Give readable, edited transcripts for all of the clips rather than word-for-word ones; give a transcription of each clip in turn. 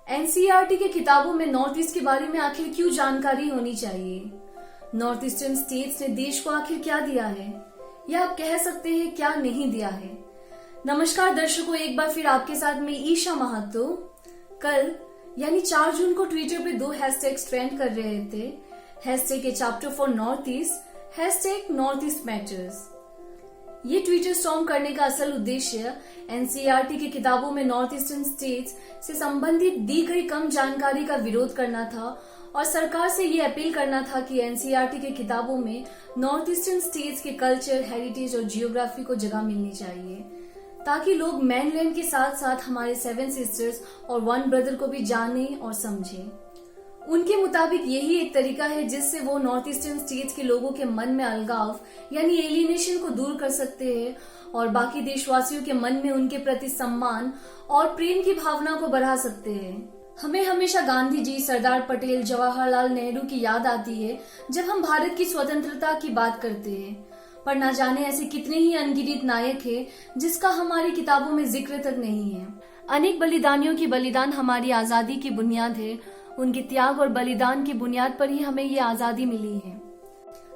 NCERT के किताबों में नॉर्थ ईस्ट के बारे में आखिर क्यों जानकारी होनी चाहिए? नॉर्थ ईस्टर्न स्टेट्स ने देश को आखिर क्या दिया है, या आप कह सकते हैं क्या नहीं दिया है। नमस्कार दर्शकों, एक बार फिर आपके साथ में ईशा महातो। कल यानी 4 जून को ट्विटर पे 2 हैशटैग्स ट्रेंड कर रहे थे। Hashtag A chapter for north east, hashtag north east matters. ये ट्विटर स्टॉर्म करने का असल उद्देश्य एनसीईआरटी की किताबों में नॉर्थ ईस्टर्न स्टेट्स से संबंधित दी गई कम जानकारी का विरोध करना था और सरकार से ये अपील करना था कि एनसीईआरटी के किताबों में नॉर्थ ईस्टर्न स्टेट्स के कल्चर, हेरिटेज और जियोग्राफी को जगह मिलनी चाहिए, ताकि लोग मैनलैंड के साथ साथ हमारे 7 सिस्टर्स और 1 ब्रदर को भी जाने और समझें। उनके मुताबिक यही एक तरीका है जिससे वो नॉर्थ ईस्टर्न स्टेट्स के लोगों के मन में अलगाव यानी एलिनेशन को दूर कर सकते हैं और बाकी देशवासियों के मन में उनके प्रति सम्मान और प्रेम की भावना को बढ़ा सकते हैं। हमें हमेशा गांधी जी, सरदार पटेल, जवाहरलाल नेहरू की याद आती है जब हम भारत की स्वतंत्रता की बात करते हैं, पर ना जाने ऐसे कितने ही अनगिनत नायक हैं जिसका हमारी किताबों में जिक्र तक नहीं है। अनेक बलिदानियों की बलिदान हमारी आजादी की बुनियाद है। उनके त्याग और बलिदान की बुनियाद पर ही हमें ये आजादी मिली है।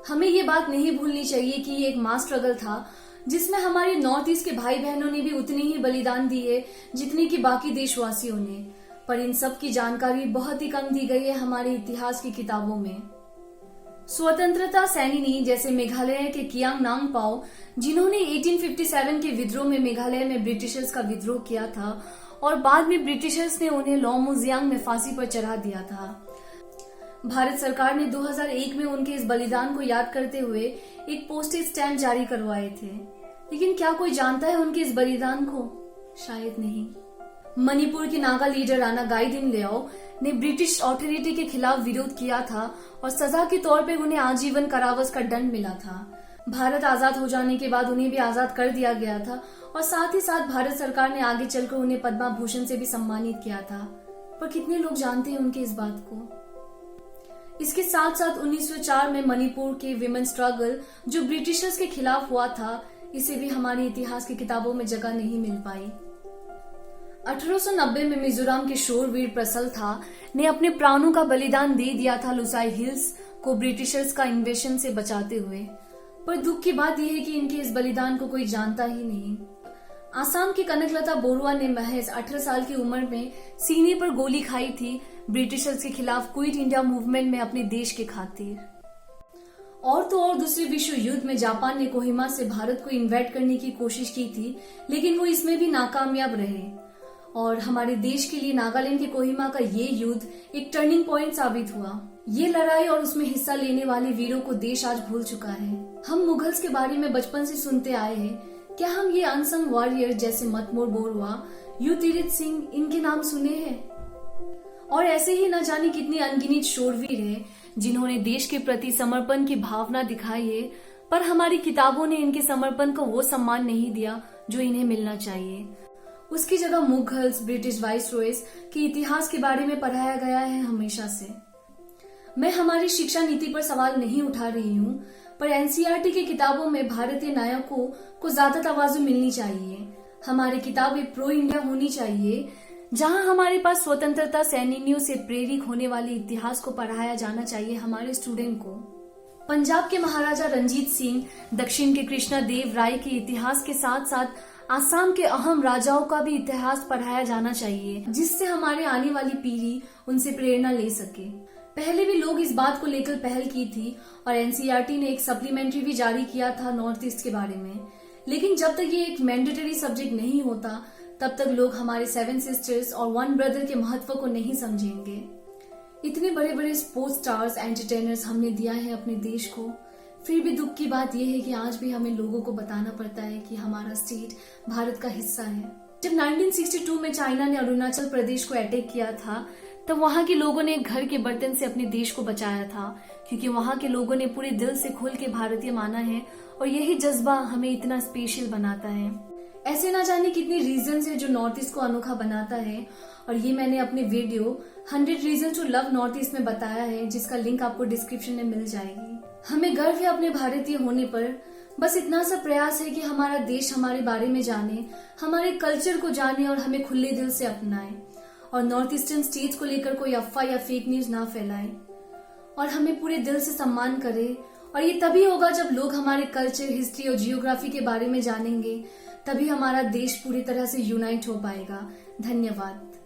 हमें ये बात नहीं भूलनी चाहिए कि ये एक मास स्ट्रगल था जिसमें हमारे नॉर्थ ईस्ट के भाई बहनों ने भी उतनी ही बलिदान दी है जितनी कि बाकी देशवासियों ने, पर इन सब की जानकारी बहुत ही कम दी गई है हमारे इतिहास की किताबों में। स्वतंत्रता सैनिनी जैसे मेघालय के कियांग नामपाओ, जिन्होंने 1857 के विद्रोह में मेघालय में ब्रिटिशर्स का विद्रोह किया था और बाद में ब्रिटिशर्स ने उन्हें लॉमुजियांग में फांसी पर चढ़ा दिया था। भारत सरकार ने 2001 में उनके इस बलिदान को याद करते हुए एक पोस्टेज स्टैम्प जारी करवाए थे, लेकिन क्या कोई जानता है उनके इस बलिदान को? शायद नहीं। मणिपुर की नागा लीडर राणा गाइदिन्ल्याओ ने ब्रिटिश अथॉरिटी के खिलाफ विरोध किया था और सजा के तौर पर उन्हें आजीवन कारावास का दंड मिला था। भारत आजाद हो जाने के बाद उन्हें भी आजाद कर दिया गया था और साथ ही साथ भारत सरकार ने आगे चलकर उन्हें पद्मा भूषण से भी सम्मानित किया था, पर कितने लोग जानते हैं उनके इस बात को? इसके साथ साथ 1904 में मणिपुर के विमेन स्ट्रगल जो ब्रिटिशर्स के खिलाफ हुआ था, इसे भी हमारे इतिहास की किताबों में जगह नहीं मिल पाई। 1890 में मिजोरम के शूरवीर प्रसल था ने अपने प्राणों का बलिदान दे दिया था लुसाई हिल्स को ब्रिटिशर्स का इन्वेशन से बचाते हुए, पर दुख की बात यह है कि इनके इस बलिदान को कोई जानता ही नहीं। आसाम की कनकलता बोरुआ ने महज 18 साल की उम्र में सीने पर गोली खाई थी ब्रिटिशर्स के खिलाफ क्विट इंडिया मूवमेंट में अपने देश के खातिर। और तो और दूसरे विश्व युद्ध में जापान ने कोहिमा से भारत को इन्वेड करने की कोशिश की थी, लेकिन वो इसमें भी नाकामयाब रहे और हमारे देश के लिए नागालैंड के कोहिमा का ये युद्ध एक टर्निंग पॉइंट साबित हुआ। ये लड़ाई और उसमें हिस्सा लेने वाले वीरों को देश आज भूल चुका है। हम मुगल्स के बारे में बचपन से सुनते आए हैं, क्या हम ये अनसंग वॉरियर जैसे मतमोर बोरुआ, यू तीरथ सिंह, इनके नाम सुने हैं? और ऐसे ही न जाने कितने अनगिनत शूरवीर हैं जिन्होंने देश के प्रति समर्पण की भावना दिखाई है, पर हमारी किताबों ने इनके समर्पण को वो सम्मान नहीं दिया जो इन्हें मिलना चाहिए। उसकी जगह मुगल्स, ब्रिटिश वाइसरॉयज के इतिहास के बारे में पढ़ाया गया है हमेशा से। मैं हमारी शिक्षा नीति पर सवाल नहीं उठा रही हूँ, पर एनसीईआरटी की किताबों में भारतीय नायकों को ज्यादा तवाज़ुन मिलनी चाहिए। हमारी किताबें प्रो इंडिया होनी चाहिए, जहाँ हमारे पास स्वतंत्रता सैनिकों से प्रेरित होने वाले इतिहास को पढ़ाया जाना चाहिए हमारे स्टूडेंट को। पंजाब के महाराजा रंजीत सिंह, दक्षिण के कृष्णा देव राय के इतिहास के साथ साथ आसाम के अहम राजाओं का भी इतिहास पढ़ाया जाना चाहिए, जिससे हमारे आने वाली पीढ़ी उनसे प्रेरणा ले सके। पहले भी लोग इस बात को लेकर पहल की थी और एनसीईआरटी ने एक सप्लीमेंट्री भी जारी किया था नॉर्थ ईस्ट के बारे में, लेकिन जब तक ये एक मैंडेटरी सब्जेक्ट नहीं होता तब तक लोग हमारे 7 सिस्टर्स और 1 ब्रदर के महत्व को नहीं समझेंगे। इतने बड़े बड़े स्पोर्ट्स स्टार्स, एंटरटेनर्स हमने दिया है अपने देश को, फिर भी दुख की बात यह है कि आज भी हमें लोगों को बताना पड़ता है कि हमारा स्टेट भारत का हिस्सा है। जब 1962 में चाइना ने अरुणाचल प्रदेश को अटैक किया था, तब वहां के लोगों ने घर के बर्तन से अपने देश को बचाया था, क्योंकि वहां के लोगों ने पूरे दिल से खुल के भारतीय माना है और यही जज्बा हमें इतना स्पेशल बनाता है। ऐसे ना जाने कितने रीजंस है जो नॉर्थ ईस्ट को अनोखा बनाता है, और ये मैंने अपने video 100 reason to love north east में बताया है, जिसका लिंक आपको डिस्क्रिप्शन में मिल जाएगी। हमें गर्व है अपने भारतीय होने पर, बस इतना सा प्रयास है कि हमारा देश हमारे बारे में जाने, हमारे कल्चर को जाने और हमें खुले दिल से अपनाए। और नॉर्थ ईस्टर्न स्टेट्स को लेकर कोई अफवाह या फेक न्यूज ना फैलाए और हमें पूरे दिल से सम्मान करे। और ये तभी होगा जब लोग हमारे कल्चर, हिस्ट्री और जियोग्राफी के बारे में जानेंगे, तभी हमारा देश पूरी तरह से यूनाइट हो पाएगा। धन्यवाद।